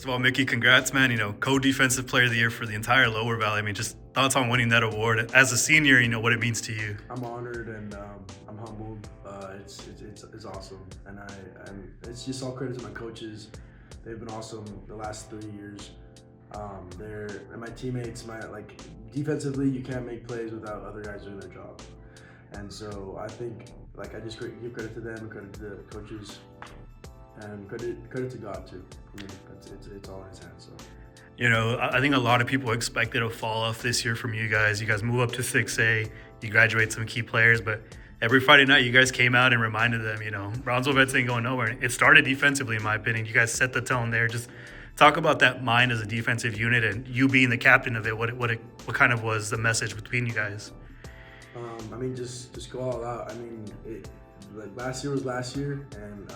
First of all, Mickey, congrats, man. Co-defensive player of the year for the entire Lower Valley. I mean, just thoughts on winning that award as a senior. What it means to you. I'm honored and I'm humbled. It's awesome, and it's just all credit to my coaches. They've been awesome the last 3 years. And my teammates. Defensively, you can't make plays without other guys doing their job, and so I think I just give credit to them, credit to the coaches, and credit to God too. I mean, it's all in His hands. So. I think a lot of people expected a fall off this year from you guys. You guys move up to 6A, you graduate some key players, but every Friday night you guys came out and reminded them, Brownsville Vets ain't going nowhere. It started defensively, in my opinion. You guys set the tone there. Just talk about that mind as a defensive unit and you being the captain of it. What kind of was the message between you guys? Just go all out. Last year was last year, and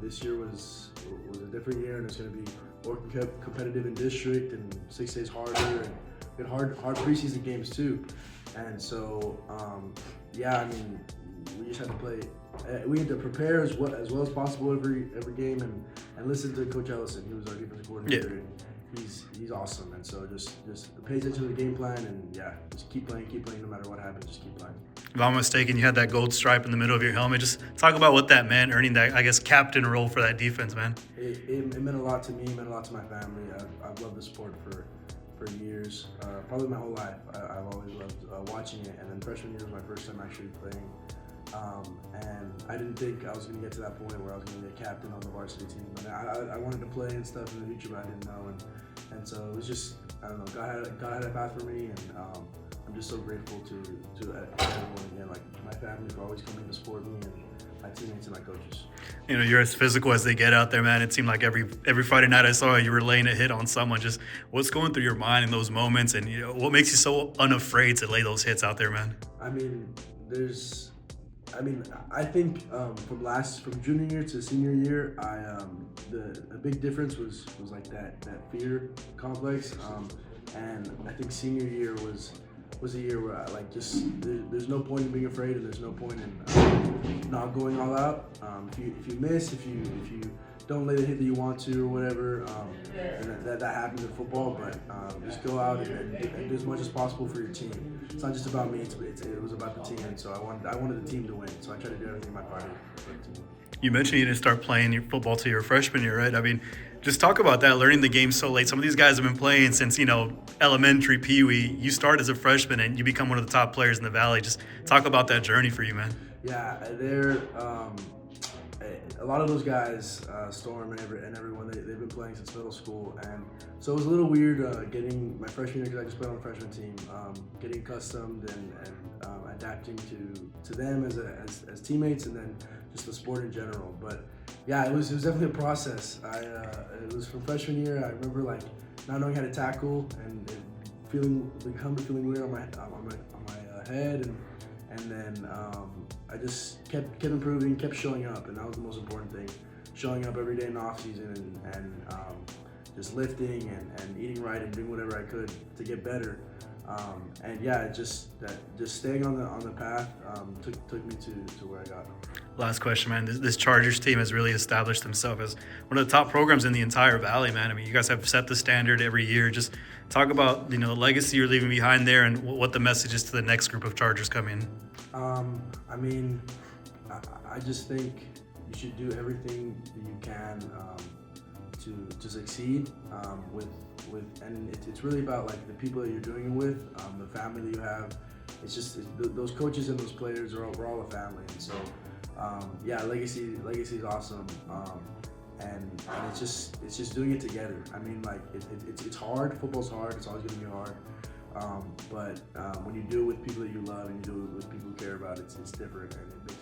this year was a different year, and it's going to be more competitive in district, and 6 days harder, and we had hard preseason games too, and so we just had to play. We had to prepare as well as possible every game, and listen to Coach Ellison. He was our defensive coordinator. Yeah. And he's awesome, and so just pay attention to the game plan, and just keep playing no matter what happens. Just keep playing. If I'm mistaken, you had that gold stripe in the middle of your helmet. Just talk about what that meant, earning that, I guess, captain role for that defense, man. It meant a lot to me. It meant a lot to my family. I've loved the sport for years, probably my whole life. I've always loved watching it, and then freshman year was my first time actually playing. And I didn't think I was going to get to that point where I was going to be a captain on the varsity team. But I wanted to play and stuff in the future, but I didn't know. And so it was just, I don't know, God had a path for me, and I'm just so grateful to everyone again, my family for always coming to support me, and my teammates and my coaches. You're as physical as they get out there, man. It seemed like every Friday night I saw you were laying a hit on someone. Just what's going through your mind in those moments, and what makes you so unafraid to lay those hits out there, man? I think from junior year to senior year, a big difference was like that fear complex, and I think senior year was a year where there's no point in being afraid, and there's no point in not going all out. If you miss, if you don't lay the hit that you want to or whatever, and that happens in football, but just go out and do as much as possible for your team. It's not just about me, it was about the team, and so I wanted the team to win, so I tried to do everything in my power for the team. You mentioned you didn't start playing your football till your freshman year, right? Just talk about that, learning the game so late. Some of these guys have been playing since, elementary, peewee. You start as a freshman and you become one of the top players in the Valley. Just talk about that journey for you, man. Yeah, they're a lot of those guys, Storm and everyone, they've been playing since middle school, and so it was a little weird getting my freshman year, because I just played on the freshman team, getting accustomed and adapting to them as teammates, and then just the sport in general. But yeah, it was definitely a process. It was from freshman year. I remember not knowing how to tackle and feeling weird on my head, and then I just kept improving, kept showing up, and that was the most important thing. Showing up every day in the off season and just lifting and eating right and doing whatever I could to get better. Just staying on the path took me to where I got. Last question, man. This Chargers team has really established themselves as one of the top programs in the entire Valley, man. You guys have set the standard every year. Just talk about the legacy you're leaving behind there and what the message is to the next group of Chargers coming. I just think you should do everything that you can to succeed and it's really about the people that you're doing it with, the family that you have. Those coaches and those players we're all a family, and so legacy is awesome, and it's just doing it together. It's hard. Football's hard. It's always going to be hard. But when you do it with people that you love and you do it with people who care about it, it's different, and it